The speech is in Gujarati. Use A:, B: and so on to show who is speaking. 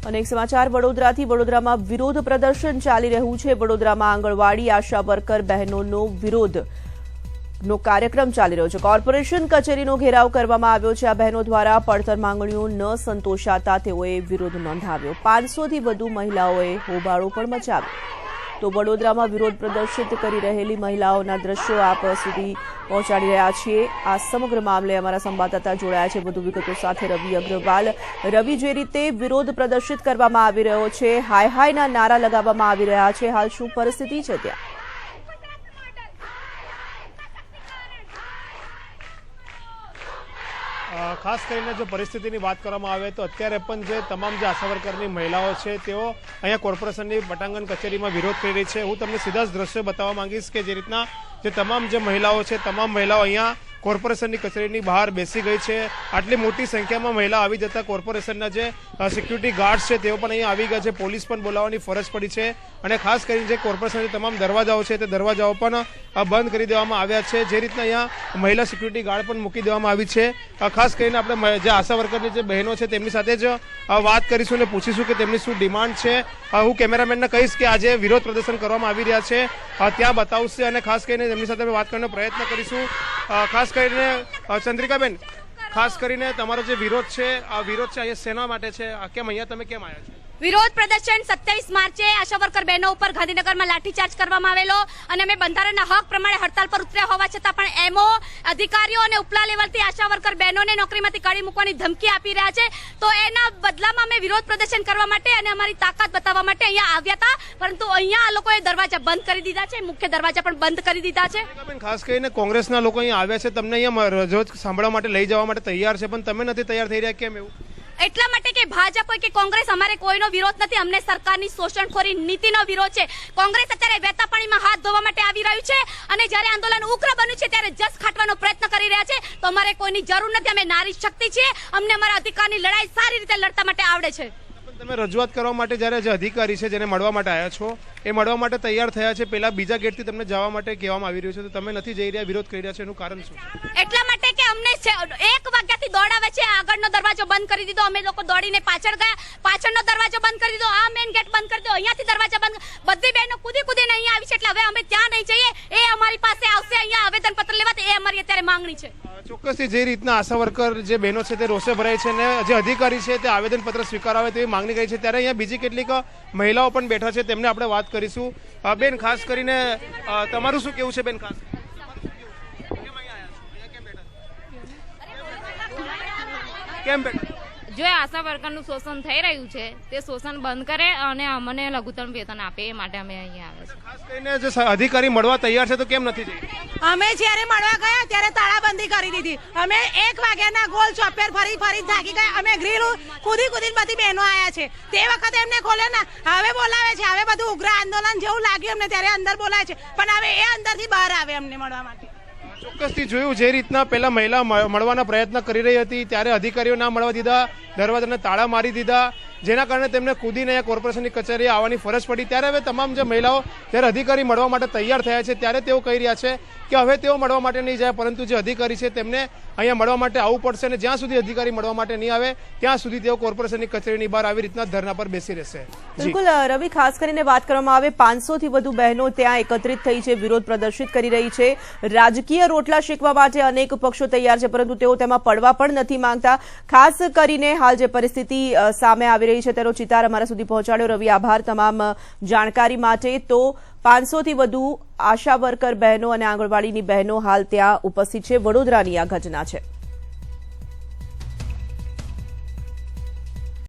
A: અનેક સમાચાર વડોદરાથી વડોદરામાં વિરોધ પ્રદર્શન ચાલી રહ્યું છે। વડોદરામાં આંગણવાડી આશા વર્કર બહેનોનો વિરોધનો કાર્યક્રમ ચાલી રહ્યો છે। કોર્પોરેશન કચેરીનો ઘેરાવ કરવામાં આવ્યો છે। આ બહેનો દ્વારા પડતર માંગણીઓ ન સંતોષાતા તેઓએ વિરોધ નોંધાવ્યો। 500 થી વધુ મહિલાઓએ હોબાળો પણ મચાવ્યો। તો વડોદરામાં વિરોધ પ્રદર્શિત કરી રહેલી મહિલાઓના દ્રશ્યો આપ સુધી પહોંચાડી રહ્યા છીએ। આ સમગ્ર મામલે અમારા સંવાદદાતા જોડાયા છે વધુ વિગતો સાથે રવિ અગ્રવાલ। રવિ, જે રીતે વિરોધ પ્રદર્શિત કરવામાં આવી રહ્યો છે, હાય હાયના નારા લગાવવામાં આવી રહ્યા છે, હાલ શું પરિસ્થિતિ છે ત્યાં?
B: ખાસ કરીને જો પરિસ્થિતિની વાત કરવામાં આવે તો અત્યારે પણ જે તમામ જે આશા વર્કરની મહિલાઓ છે તેઓ અહીંયા કોર્પોરેશનની પટાંગણ કચેરીમાં વિરોધ કરી રહી છે। હું તમને સીધા જ દ્રશ્ય બતાવવા માંગીશ કે જે રીતના જે તમામ જે મહિલાઓ છે, તમામ મહિલાઓ અહીંયા કોર્પોરેશનની કચેરીની બહાર બેસી ગઈ છે। આટલી મોટી સંખ્યામાં મહિલા આવી જતા કોર્પોરેશનના જે સિક્યુરિટી ગાર્ડ્સ છે તેઓ પણ અહીંયા આવી ગયા છે। પોલીસ પણ બોલાવવાની ફરજ પડી છે અને ખાસ કરીને જે કોર્પોરેશનના તમામ દરવાજાઓ છે તે દરવાજાઓ પણ બંધ કરી દેવામાં આવ્યા છે। જે રીતના અહીંયા મહિલા સિક્યુરિટી ગાર્ડ પણ મૂકી દેવામાં આવી છે। ખાસ કરીને આપણે જે આશા વર્કરની જે બહેનો છે તેમની સાથે જ વાત કરીશું અને પૂછીશું કે તેમની શું ડિમાન્ડ છે। હું કેમેરામેનને કહીશ કે આજે વિરોધ પ્રદર્શન કરવામાં આવી રહ્યા છે ત્યાં બતાવશે અને ખાસ કરીને તેમની સાથે વાત કરવાનો પ્રયત્ન કરીશું। ખાસ કરીને ચંદ્રિકાબેન, ખાસ કરીને તમારો જે વિરોધ છે આ વિરોધ છે અહીંયા શેના માટે છે? કેમ અહીંયા તમે કેમ આવ્યા છો?
C: વિરોધ પ્રદર્શન 27 માર્ચે આશા વર્કર બહેનો ઉપર ગાંધીનગરમાં લાઠીચાર્જ કરવામાં આવેલો અને અમે બંધારણના હક પ્રમાણે હડતાલ પર ઉતર્યા હોવા છતાં પણ એમઓ અધિકારીઓ અને ઉપલા લેવલથી આશા વર્કર બહેનોને નોકરીમાંથી કાઢી મૂકવાની ધમકી આપી રહ્યા છે। તો એના બદલામાં અમે વિરોધ પ્રદર્શન કરવા માટે અને અમારી તાકાત બતાવવા માટે અહીંયા આવ્યા હતા, પરંતુ અહીંયા આ લોકોએ દરવાજા બંધ કરી દીધા છે, મુખ્ય દરવાજા પણ બંધ કરી દીધા છે।
B: ખાસ કરીને કોંગ્રેસના લોકો અહીંયા આવ્યા છે, તમને અહીંયા રજૂઆત સાંભળવા માટે લઈ જવા માટે તૈયાર છે, પણ તમે નથી તૈયાર થઈ રહ્યા, કેમ એવું?
C: એટલા માટે કે ભાજપ હોય કે કોંગ્રેસ, અમારે કોઈનો વિરોધ નથી, અમને સરકારની શોષણખોરી નીતિનો વિરોધ છે। કોંગ્રેસ અત્યારે વહેતા પાણીમાં હાથ ધોવા માટે આવી રહ્યું છે અને જ્યારે આંદોલન ઉગ્ર બન્યું છે ત્યારે જસ ખાટવાનો પ્રયત્ન કરી રહ્યા છે। તો અમારે કોઈની જરૂર નથી, અમે નારી શક્તિ છીએ, અમને અમારા અધિકારની લડાઈ સારી રીતે લડતા માટે આવડે છે।
B: તમે રજૂઆત કરવા માટે જ્યારે જે અધિકારી છે જેને મળવા માટે આવ્યા છો એ મળવા માટે તૈયાર થયા છે, પેલા બીજા ગેટથી તમને જવા માટે કહેવામાં આવી રહ્યું છે, તો તમે નથી જઈ રહ્યા, વિરોધ કરી રહ્યા છો, એનું કારણ શું?
C: એટલા માટે કે અમને 1 વાગ્યાથી દોડાવે છે, આગળનો દરવાજો બંધ કરી દીધો, અમે લોકો દોડીને પાછળ ગયા, પાછળનો દરવાજો બંધ કરી દીધો, આ મેઇન ગેટ બંધ કરી દીધો, અહીંયાથી દરવાજા બંધ, બધી બહેનો કૂદીને અહીંયા આવી છે, એટલે હવે અમે ત્યાં નહીં જઈએ, એ અમારી પાસે આવશે અહીંયા આવેદનપત્ર લેવા, એ અમારી અત્યારે માંગણી છે।
B: ચોક્કસથી જે રીતના આશા વર્કર જે બહેનો છે તે રોષે ભરાય છે અને જે અધિકારી છે તે આવેદનપત્ર સ્વીકારાવે તેવી માંગણી કરી છે, ત્યારે અહીંયા બીજી કેટલીક મહિલાઓ પણ બેઠા છે, તેમને આપણે વાત કરીશું। બેન, ખાસ કરીને તમારું શું કેવું છે? બેન, ખાસ કેમ બેઠા?
D: જો આશા વર્કરનું શોષણ થઈ રહ્યું છે તે શોષણ બંધ કરે અને અમને લઘુત્તમ વેતન આપે, એ માટે અમે અહીંયા આવ્યા છીએ।
B: ખાસ કરીને જે અધિકારી મળવા તૈયાર છે તો કેમ નથી જઈ?
E: અમે જ્યારે મળવા ગયા ત્યારે તાળાબંધી કરી દીધી, અમે 1 વાગ્યાના ગોલ ચોપેર ફરી થાકી ગયા, અમે ગ્રીલ કૂદીને બધી બહેનો આવ્યા છે, તે વખતે એમને ખોલે ને હવે બોલાવે છે, હવે બધું ઉગ્ર આંદોલન જેવું લાગ્યું અમને ત્યારે અંદર બોલાવે છે, પણ હવે એ અંદરથી બહાર આવે અમને મળવા માટે।
B: ચોક્કસથી જોયું જે રીતના પહેલા મહિલા મળવાના પ્રયત્ન કરી રહી હતી ત્યારે અધિકારીઓ ના મળવા દીધા, દરવાજાને તાળા મારી દીધા, જેના કારણે તેમને કૂદીને અહીંયા કોર્પોરેશનની કચેરીએ આવવાની ફરજ પડી। ત્યારે હવે તમામ જે મહિલાઓ જ્યારે અધિકારી મળવા માટે તૈયાર થયા છે ત્યારે તેઓ કહી રહ્યા છે કે હવે તેઓ મળવા માટે નહીં જાય, પરંતુ જે અધિકારી છે તેમને અહીંયા મળવા માટે આવવું પડશે અને જ્યાં સુધી અધિકારી મળવા માટે નહીં આવે ત્યાં સુધી તેઓ કોર્પોરેશનની કચેરીની બહાર આવી રીતના ધરના પર બેસી રહેશે।
A: બિલકુલ રવિ, ખાસ કરીને વાત કરવામાં આવે 500 થી વધુ બહેનો ત્યાં એકત્રિત થઈ છે, વિરોધ પ્રદર્શિત કરી રહી છે। રાજકીય રોટલા શેકવા માટે અનેક પક્ષો તૈયાર છે, પરંતુ તેઓ તેમાં પડવા પણ નથી માંગતા। ખાસ કરીને હાલ જે પરિસ્થિતિ સામે આવી રહી છે તેનો ચિતાર અમારા સુધી પહોંચાડ્યો। રવિ, આભાર તમામ જાણકારી માટે। તો 500 થી વધુ આશા વર્કર બહેનો અને આંગણવાડીની બહેનો હાલ ત્યાં ઉપસ્થિત છે। વડોદરાની આ ઘટના છે।